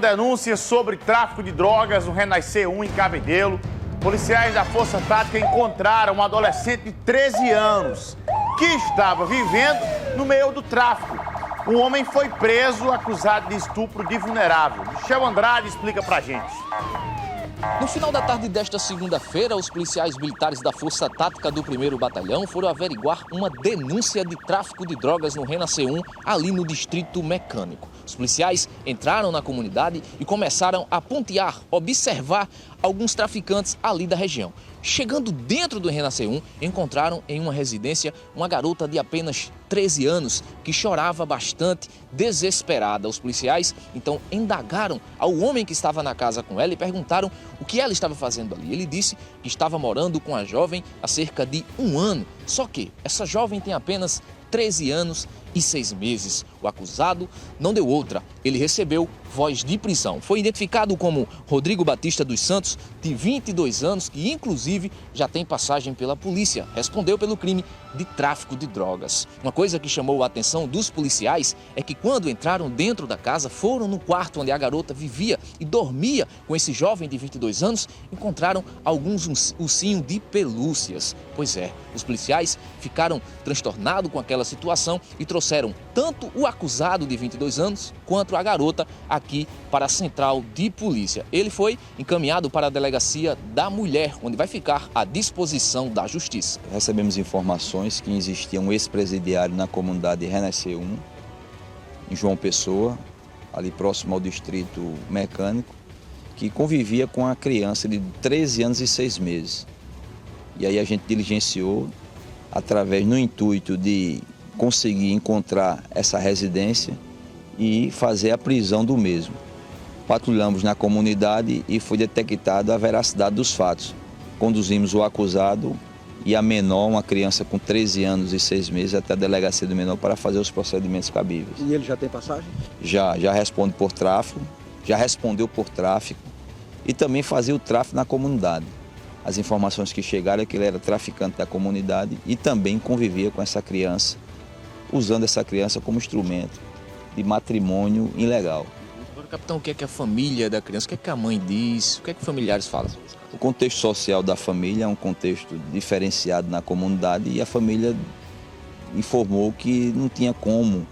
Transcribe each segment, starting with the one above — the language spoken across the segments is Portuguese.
Denúncias sobre tráfico de drogas no Renascer 1 em Cabedelo. Policiais da Força Tática encontraram um adolescente de 13 anos que estava vivendo no meio do tráfico. O homem foi preso acusado de estupro de vulnerável. Michel Andrade explica pra gente. No final da tarde desta segunda-feira, os policiais militares da Força Tática do 1º Batalhão foram averiguar uma denúncia de tráfico de drogas no Renascer 1, ali no Distrito Mecânico. Os policiais entraram na comunidade e começaram a pontear, observar alguns traficantes ali da região. Chegando dentro do Renascer 1, encontraram em uma residência uma garota de apenas 13 anos que chorava bastante, desesperada. Os policiais então indagaram ao homem que estava na casa com ela e perguntaram o que ela estava fazendo ali. Ele disse que estava morando com a jovem há cerca de 1 ano, só que essa jovem tem apenas 13 anos e 6 meses. O acusado não deu outra, ele recebeu voz de prisão. Foi identificado como Rodrigo Batista dos Santos, de 22 anos, que inclusive já tem passagem pela polícia. Respondeu pelo crime de tráfico de drogas. Uma coisa que chamou a atenção dos policiais é que quando entraram dentro da casa, foram no quarto onde a garota vivia e dormia com esse jovem de 22 anos, encontraram alguns ursinhos de pelúcias. Pois é, os policiais ficaram transtornados com aquela situação e trouxeram tanto o acusado de 22 anos quanto a garota aqui para a central de polícia. Ele foi encaminhado para a delegacia da mulher, onde vai ficar à disposição da justiça. Recebemos informações que existia um ex-presidiário na comunidade Renascer 1, em João Pessoa, ali próximo ao Distrito Mecânico, que convivia com a criança de 13 anos e 6 meses. E aí a gente diligenciou, no intuito de conseguir encontrar essa residência e fazer a prisão do mesmo. Patrulhamos na comunidade e foi detectada a veracidade dos fatos. Conduzimos o acusado e a menor, uma criança com 13 anos e 6 meses, até a delegacia do menor para fazer os procedimentos cabíveis. E ele já tem passagem? Já responde por tráfico, já respondeu por tráfico e também fazia o tráfico na comunidade. As informações que chegaram é que ele era traficante da comunidade e também convivia com essa criança, usando essa criança como instrumento de matrimônio ilegal. Agora, capitão, o que é que a família da criança, o que é que a mãe diz, o que é que os familiares falam? O contexto social da família é um contexto diferenciado na comunidade e a família informou que não tinha como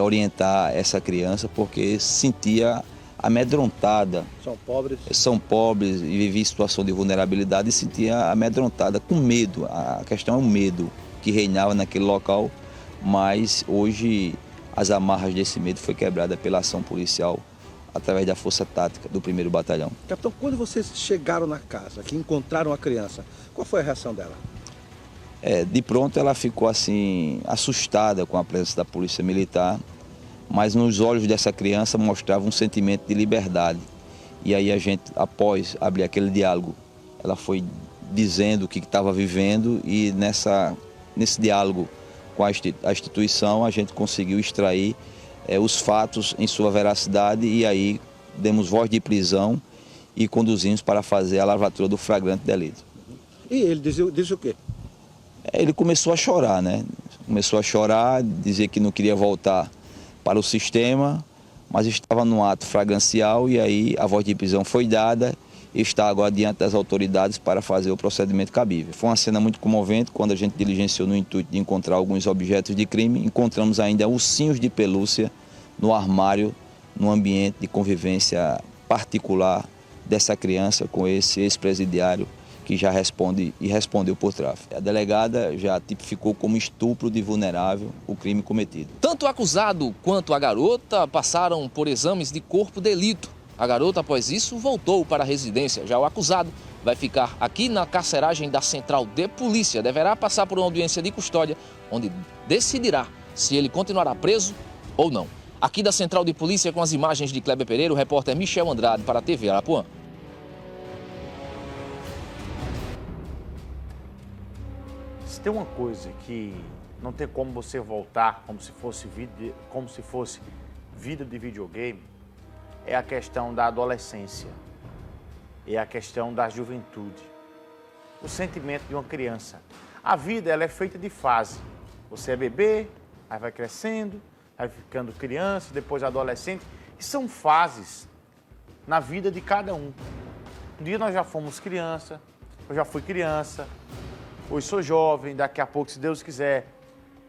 orientar essa criança porque se sentia amedrontada. São pobres e vivia em situação de vulnerabilidade e se sentia amedrontada, com medo. A questão é o medo que reinava naquele local, mas hoje as amarras desse medo foi quebrada pela ação policial através da Força Tática do 1º Batalhão. Capitão, quando vocês chegaram na casa, que encontraram a criança, qual foi a reação dela? De pronto ela ficou assim, assustada com a presença da Polícia Militar, mas nos olhos dessa criança mostrava um sentimento de liberdade. E aí a gente, após abrir aquele diálogo, ela foi dizendo o que estava vivendo e nesse diálogo com a instituição a gente conseguiu extrair os fatos em sua veracidade e aí demos voz de prisão e conduzimos para fazer a lavratura do flagrante delito. E ele disse o quê? Ele começou a chorar, né? Começou a chorar, dizer que não queria voltar para o sistema, mas estava no ato flagrancial e aí a voz de prisão foi dada e está agora diante das autoridades para fazer o procedimento cabível. Foi uma cena muito comovente quando a gente diligenciou no intuito de encontrar alguns objetos de crime, encontramos ainda ursinhos de pelúcia no armário, no ambiente de convivência particular dessa criança com esse ex-presidiário que já respondeu por tráfico. A delegada já tipificou como estupro de vulnerável o crime cometido. Tanto o acusado quanto a garota passaram por exames de corpo de delito. A garota, após isso, voltou para a residência. Já o acusado vai ficar aqui na carceragem da Central de Polícia. Deverá passar por uma audiência de custódia, onde decidirá se ele continuará preso ou não. Aqui da Central de Polícia, com as imagens de Kleber Pereira, o repórter Michel Andrade para a TV Arapuã. Se tem uma coisa que não tem como você voltar como se fosse vida de videogame, é a questão da adolescência, é a questão da juventude, o sentimento de uma criança. A vida ela é feita de fase. Você é bebê, aí vai crescendo, vai ficando criança, depois adolescente. E são fases na vida de cada um. Um dia nós já fomos criança, eu já fui criança, hoje sou jovem, daqui a pouco, se Deus quiser,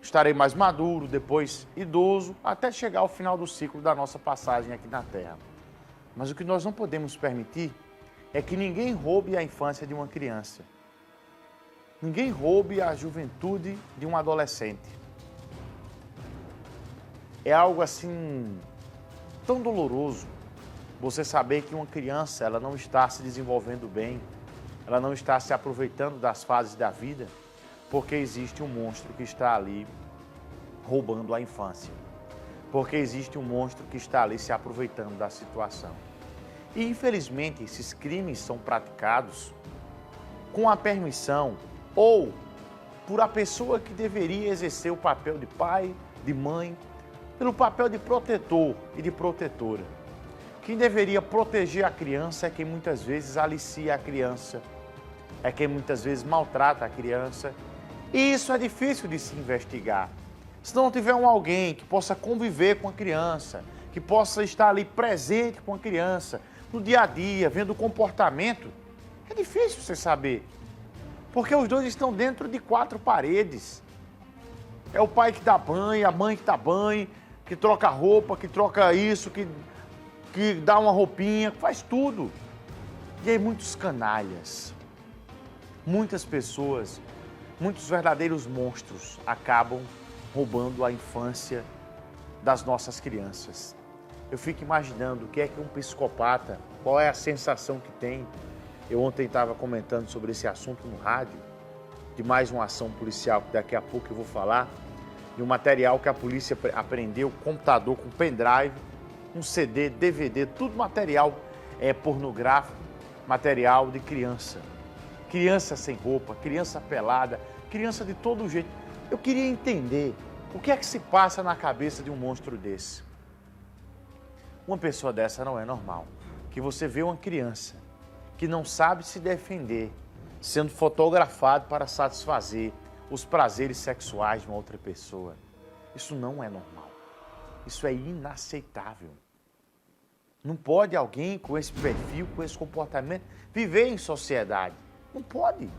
estarei mais maduro, depois idoso, até chegar ao final do ciclo da nossa passagem aqui na Terra. Mas o que nós não podemos permitir é que ninguém roube a infância de uma criança. Ninguém roube a juventude de um adolescente. É algo assim tão doloroso você saber que uma criança ela não está se desenvolvendo bem, ela não está se aproveitando das fases da vida, porque existe um monstro que está ali roubando a infância. Porque existe um monstro que está ali se aproveitando da situação. E infelizmente esses crimes são praticados com a permissão ou por a pessoa que deveria exercer o papel de pai, de mãe, pelo papel de protetor e de protetora. Quem deveria proteger a criança é quem muitas vezes alicia a criança, é quem muitas vezes maltrata a criança. E isso é difícil de se investigar. Se não tiver alguém que possa conviver com a criança, que possa estar ali presente com a criança, no dia a dia, vendo o comportamento, é difícil você saber. Porque os dois estão dentro de 4 paredes. É o pai que dá banho, a mãe que dá banho, que troca roupa, que troca isso, que dá uma roupinha, faz tudo. E aí muitos canalhas, muitas pessoas, muitos verdadeiros monstros acabam roubando a infância das nossas crianças. Eu fico imaginando o que é que um psicopata, qual é a sensação que tem. Eu ontem estava comentando sobre esse assunto no rádio, de mais uma ação policial que daqui a pouco eu vou falar, de um material que a polícia apreendeu, computador com pendrive, um CD, DVD, tudo material pornográfico, material de criança. Criança sem roupa, criança pelada, criança de todo jeito. Eu queria entender o que é que se passa na cabeça de um monstro desse. Uma pessoa dessa não é normal. Que você vê uma criança que não sabe se defender, sendo fotografado para satisfazer os prazeres sexuais de uma outra pessoa. Isso não é normal. Isso é inaceitável. Não pode alguém com esse perfil, com esse comportamento, viver em sociedade. Não pode.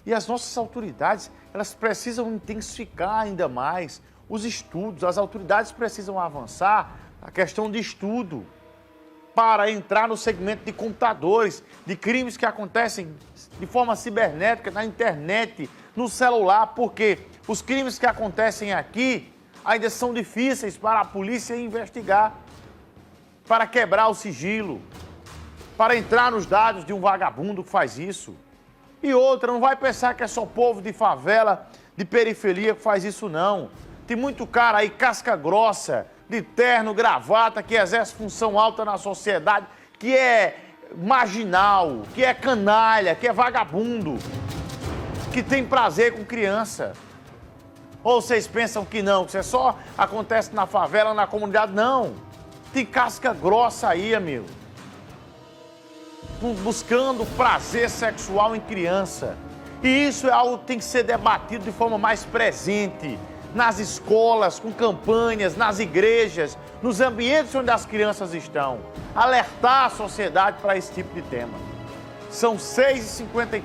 E as nossas autoridades, elas precisam intensificar ainda mais os estudos. As autoridades precisam avançar a questão de estudo para entrar no segmento de computadores, de crimes que acontecem de forma cibernética, na internet, no celular, porque os crimes que acontecem aqui ainda são difíceis para a polícia investigar, para quebrar o sigilo, para entrar nos dados de um vagabundo que faz isso. E outra, não vai pensar que é só povo de favela, de periferia que faz isso não. Tem muito cara aí, casca grossa, de terno, gravata, que exerce função alta na sociedade, que é marginal, que é canalha, que é vagabundo, que tem prazer com criança. Ou vocês pensam que não, que isso só acontece na favela, na comunidade? Não. Tem casca grossa aí, amigo. Buscando prazer sexual em criança. E isso é algo que tem que ser debatido de forma mais presente. Nas escolas, com campanhas, nas igrejas, nos ambientes onde as crianças estão. Alertar a sociedade para esse tipo de tema. São 6h53.